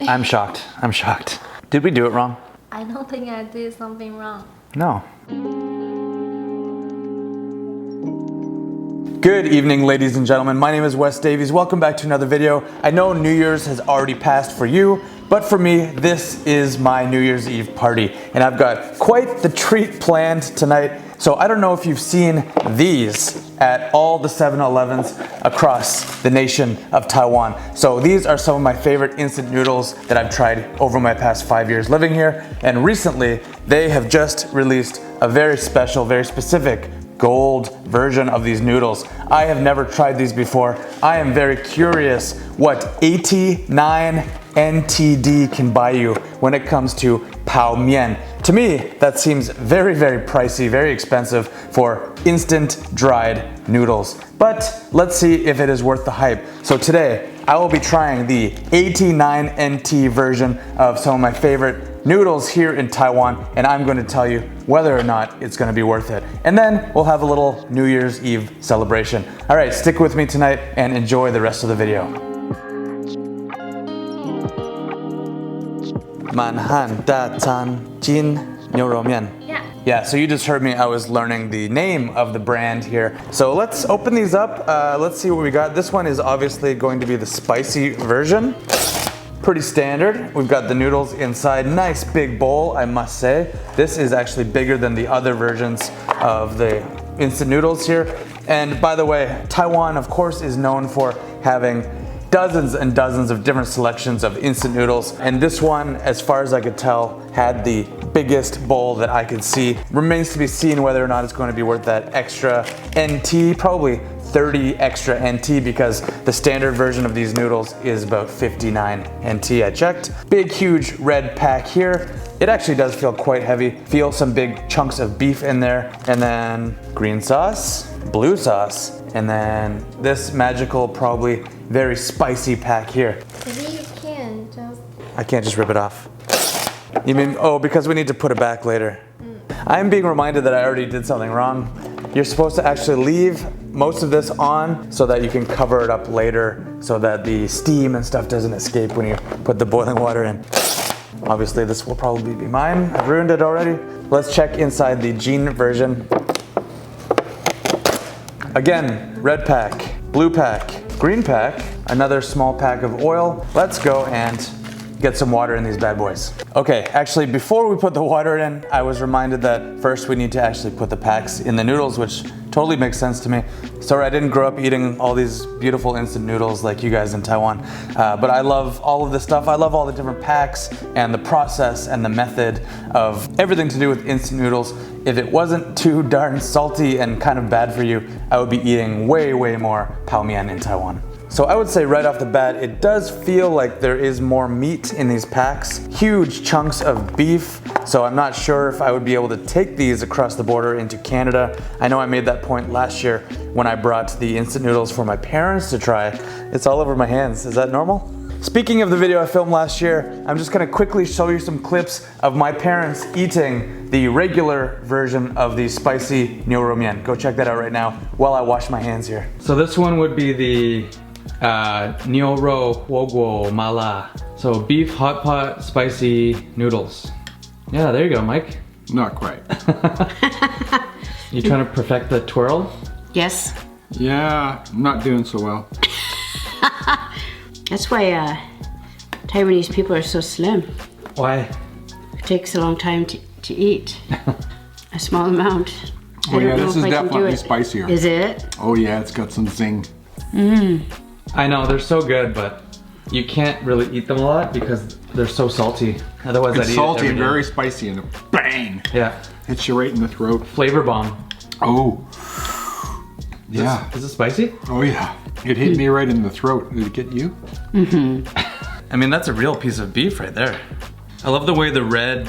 I'm shocked. I'm shocked. Did we do it wrong? I don't think I did something wrong. No. Good evening, ladies and gentlemen. My name is Wes Davies. Welcome back to another video. I know New Year's has already passed for you, but for me, this is my New Year's Eve party, and I've got quite the treat planned tonight. So I don't know if you've seen these at all the 7-Elevens across the nation of Taiwan. So these are some of my favorite instant noodles that I've tried over my past 5 years living here. And recently, they have just released a very special, very specific gold version of these noodles. I have never tried these before. I am very curious what 89 NTD can buy you when it comes to Pao Mian. To me, that seems very, very pricey, very expensive for instant dried noodles. But let's see if it is worth the hype. So today, I will be trying the 89 NT version of some of my favorite noodles here in Taiwan, and I'm going to tell you whether or not it's going to be worth it. And then we'll have a little New Year's Eve celebration. All right, stick with me tonight and enjoy the rest of the video. Manhan Da Tan Jin Niu Rou Mian. Yeah, so you just heard me, I was learning the name of the brand here. So let's open these up. Let's see what we got. This one is obviously going to be the spicy version. Pretty standard. We've got the noodles inside. Nice big bowl, I must say. This is actually bigger than the other versions of the instant noodles here. And by the way, Taiwan, of course, is known for having dozens and dozens of different selections of instant noodles. And this one, as far as I could tell, had the biggest bowl that I could see. Remains to be seen whether or not it's going to be worth that extra NT, probably 30 extra NT, because the standard version of these noodles is about 59 NT, I checked. Big, huge red pack here. It actually does feel quite heavy. Feel some big chunks of beef in there. And then green sauce, blue sauce, and then this magical, probably very spicy pack here. I can't just rip it off. You mean, oh, because we need to put it back later. I'm being reminded that I already did something wrong. You're supposed to actually leave most of this on so that you can cover it up later so that the steam and stuff doesn't escape when you put the boiling water in. Obviously, this will probably be mine. I've ruined it already. Let's check inside the Jin version. Again, red pack, blue pack, green pack, another small pack of oil. Let's go and get some water in these bad boys. Okay, actually before we put the water in, I was reminded that first we need to actually put the packs in the noodles, which totally makes sense to me. Sorry, I didn't grow up eating all these beautiful instant noodles like you guys in Taiwan, but I love all of this stuff. I love all the different packs and the process and the method of everything to do with instant noodles. If it wasn't too darn salty and kind of bad for you, I would be eating way, way more Pao Mian in Taiwan. So I would say right off the bat, it does feel like there is more meat in these packs. Huge chunks of beef. So I'm not sure if I would be able to take these across the border into Canada. I know I made that point last year when I brought the instant noodles for my parents to try. It's all over my hands. Is that normal? Speaking of the video I filmed last year, I'm just gonna quickly show you some clips of my parents eating the regular version of the spicy Niu Rou Mian. Go check that out right now while I wash my hands here. So this one would be the Niu Rou Woguo Mala. So beef hot pot spicy noodles. Yeah, there you go, Mike. Not quite. You trying to perfect the twirl? Yes. Yeah, I'm not doing so well. That's why Taiwanese people are so slim. Why? It takes a long time to eat. A small amount. Oh yeah, this is definitely spicier. Is it? Oh yeah, it's got some zing. I know, they're so good, but you can't really eat them a lot because they're so salty. Otherwise, It's I'd eat salty it and every day. very spicy and bang! Yeah. Hits you right in the throat. Flavor bomb. Oh. Yeah. Is it spicy? Oh yeah. It hit me right in the throat. Did it get you? Mm-hmm. I mean, that's a real piece of beef right there. I love the way the red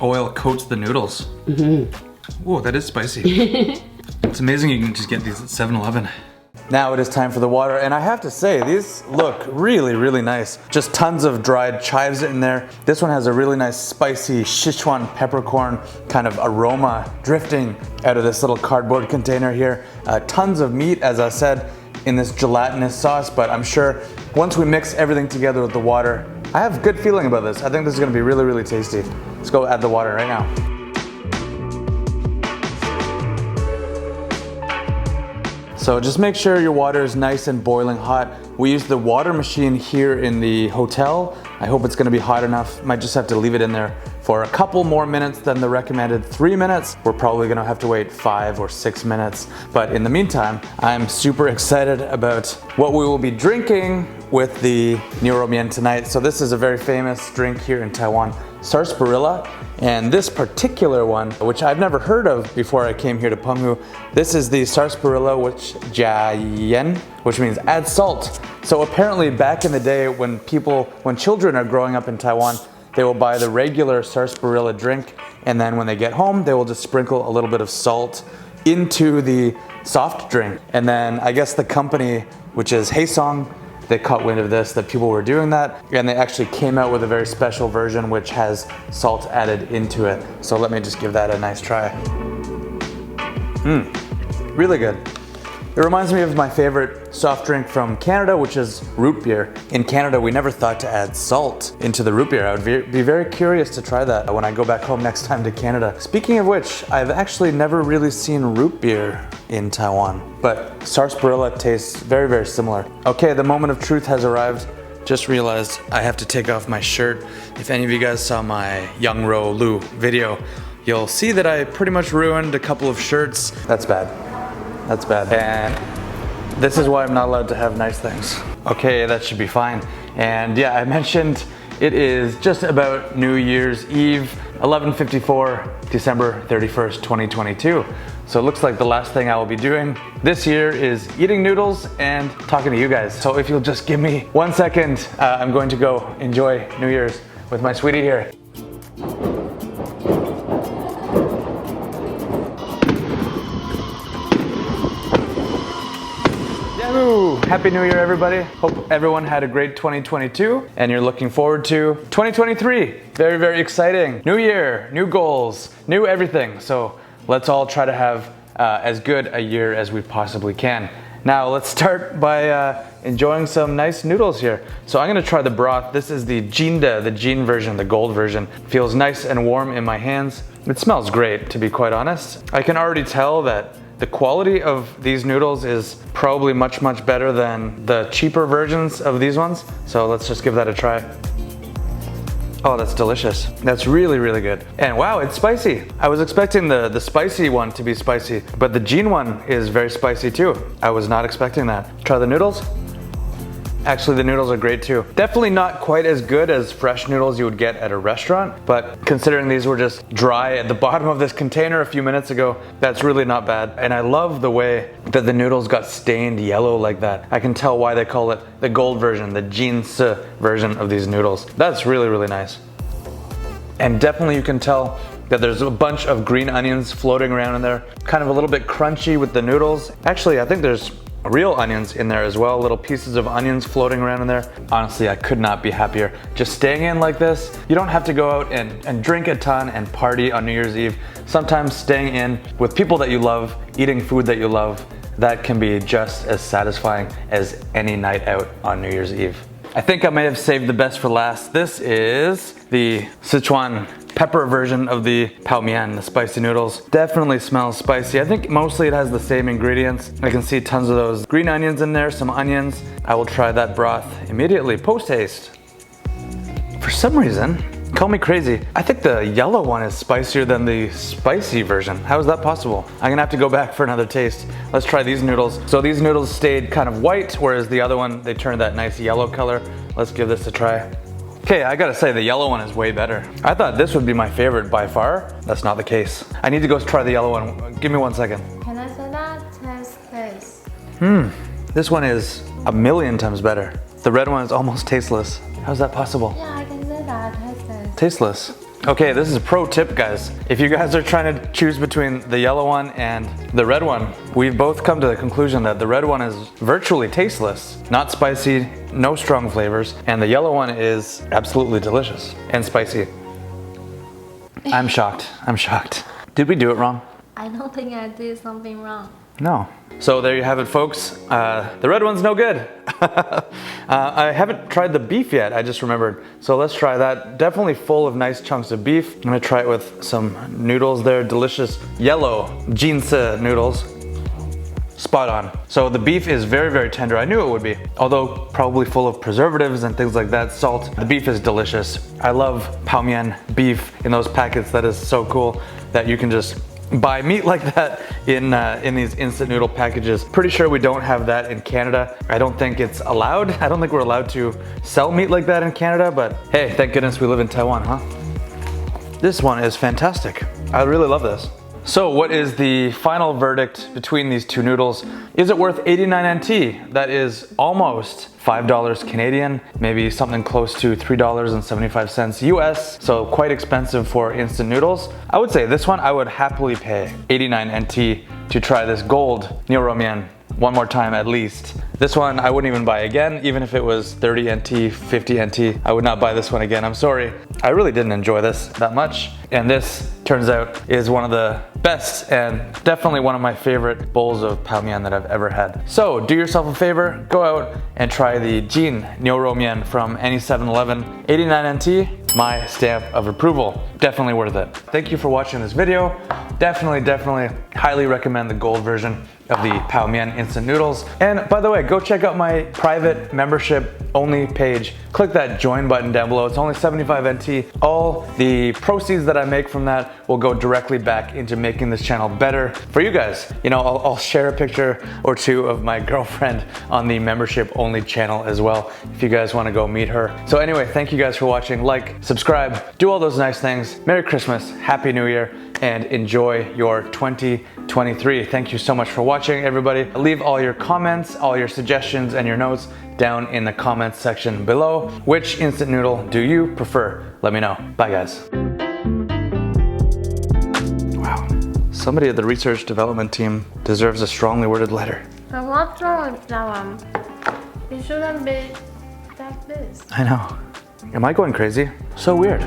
oil coats the noodles. Mm-hmm. Whoa, that is spicy. It's amazing you can just get these at 7-Eleven. Now it is time for the water, and I have to say, these look really, really nice. Just tons of dried chives in there. This one has a really nice spicy Sichuan peppercorn kind of aroma drifting out of this little cardboard container here. Tons of meat, as I said, in this gelatinous sauce, but I'm sure once we mix everything together with the water, I have a good feeling about this. I think this is gonna be really, really tasty. Let's go add the water right now. So just make sure your water is nice and boiling hot. We use the water machine here in the hotel. I hope it's gonna be hot enough. Might just have to leave it in there for a couple more minutes than the recommended 3 minutes. We're probably gonna have to wait 5 or 6 minutes. But in the meantime, I'm super excited about what we will be drinking with the Niu Mian tonight. So this is a very famous drink here in Taiwan, sarsaparilla. And this particular one, which I've never heard of before I came here to Penghu, this is the sarsaparilla which jia yen, which means add salt. So apparently back in the day when children are growing up in Taiwan, they will buy the regular sarsaparilla drink, and then when they get home, they will just sprinkle a little bit of salt into the soft drink. And then I guess the company, which is Haesong, they caught wind of this, that people were doing that, and they actually came out with a very special version which has salt added into it. So let me just give that a nice try. Really good. It reminds me of my favorite soft drink from Canada, which is root beer. In Canada, we never thought to add salt into the root beer. I would be very curious to try that when I go back home next time to Canada. Speaking of which, I've actually never really seen root beer in Taiwan, but sarsaparilla tastes very, very similar. Okay, the moment of truth has arrived. Just realized I have to take off my shirt. If any of you guys saw my Young Ro Lu video, you'll see that I pretty much ruined a couple of shirts. That's bad. That's bad. And this is why I'm not allowed to have nice things. Okay, that should be fine. And yeah, I mentioned it is just about New Year's Eve, 11:54, December 31st, 2022. So it looks like the last thing I will be doing this year is eating noodles and talking to you guys. So if you'll just give me 1 second, I'm going to go enjoy New Year's with my sweetie here. Happy New Year, everybody. Hope everyone had a great 2022 and you're looking forward to 2023. Very, very exciting. New year, new goals, new everything. So let's all try to have as good a year as we possibly can. Now let's start by enjoying some nice noodles here. So I'm gonna try the broth. This is the Jinda, the Jin version, the gold version. Feels nice and warm in my hands. It smells great, to be quite honest. I can already tell that the quality of these noodles is probably much, much better than the cheaper versions of these ones. So let's just give that a try. Oh, that's delicious. That's really, really good. And wow, it's spicy. I was expecting the spicy one to be spicy, but the Jin one is very spicy too. I was not expecting that. Try the noodles. Actually, the noodles are great too. Definitely not quite as good as fresh noodles you would get at a restaurant, but considering these were just dry at the bottom of this container a few minutes ago, that's really not bad. And I love the way that the noodles got stained yellow like that. I can tell why they call it the gold version, the Jinsi version of these noodles. That's really, really nice. And definitely you can tell that there's a bunch of green onions floating around in there, kind of a little bit crunchy with the noodles. Actually, I think there's real onions in there as well, little pieces of onions floating around in there. Honestly, I could not be happier. Just staying in like this, you don't have to go out and drink a ton and party on New Year's Eve. Sometimes staying in with people that you love, eating food that you love, that can be just as satisfying as any night out on New Year's Eve. I think I may have saved the best for last. This is the Sichuan pepper version of the泡面, the spicy noodles. Definitely smells spicy. I think mostly it has the same ingredients. I can see tons of those green onions in there, some onions. I will try that broth immediately, post-haste. For some reason, call me crazy, I think the yellow one is spicier than the spicy version. How is that possible? I'm gonna have to go back for another taste. Let's try these noodles. So these noodles stayed kind of white, whereas the other one, they turned that nice yellow color. Let's give this a try. Okay, I gotta say the yellow one is way better. I thought this would be my favorite by far. That's not the case. I need to go try the yellow one. Give me 1 second. Can I say that? Taste this. This one is a million times better. The red one is almost tasteless. How's that possible? Yeah, I can say that. Taste this. Tasteless. Okay, this is a pro tip, guys. If you guys are trying to choose between the yellow one and the red one, we've both come to the conclusion that the red one is virtually tasteless, not spicy, no strong flavors, and the yellow one is absolutely delicious and spicy. I'm shocked. I'm shocked. Did we do it wrong? I don't think I did something wrong. No. So there you have it, folks. The red one's no good. I haven't tried the beef yet, I just remembered. So let's try that. Definitely full of nice chunks of beef. I'm gonna try it with some noodles there. Delicious yellow jinse noodles. Spot on. So the beef is very, very tender. I knew it would be. Although probably full of preservatives and things like that, salt. The beef is delicious. I love泡面beef in those packets. That is so cool that you can just buy meat like that in these instant noodle packages. Pretty sure we don't have that in Canada. I don't think it's allowed. I don't think we're allowed to sell meat like that in Canada, but hey, thank goodness we live in Taiwan, huh? This one is fantastic. I really love this. So what is the final verdict between these two noodles? Is it worth 89 NT? That is almost $5 Canadian, maybe something close to $3.75 US, so quite expensive for instant noodles. I would say this one I would happily pay 89 NT to try this gold Nyoramyeon one more time at least. This one I wouldn't even buy again, even if it was 30 NT, 50 NT. I would not buy this one again, I'm sorry. I really didn't enjoy this that much. And this, turns out, is one of the best and definitely one of my favorite bowls of泡面that I've ever had. So do yourself a favor, go out and try the Jin Nyoramyeon from any 7-Eleven. 89 NT, my stamp of approval. Definitely worth it. Thank you for watching this video. Definitely highly recommend the gold version of the泡面instant noodles. And by the way, go check out my private membership only page. Click that join button down below. It's only 75 NT. All the proceeds that I make from that will go directly back into making this channel better for you guys. You know, I'll share a picture or two of my girlfriend on the membership only channel as well, if you guys want to go meet her. So anyway, thank you guys for watching. Like, subscribe, do all those nice things. Merry Christmas, Happy New Year, and enjoy your 2023. Thank you so much for watching, everybody. Leave all your comments, all your suggestions, and your notes down in the comments section below. Which instant noodle do you prefer? Let me know. Bye, guys. Wow. Somebody at the research development team deserves a strongly worded letter. But what's wrong with that one? It shouldn't be like this. I know. Am I going crazy? So weird.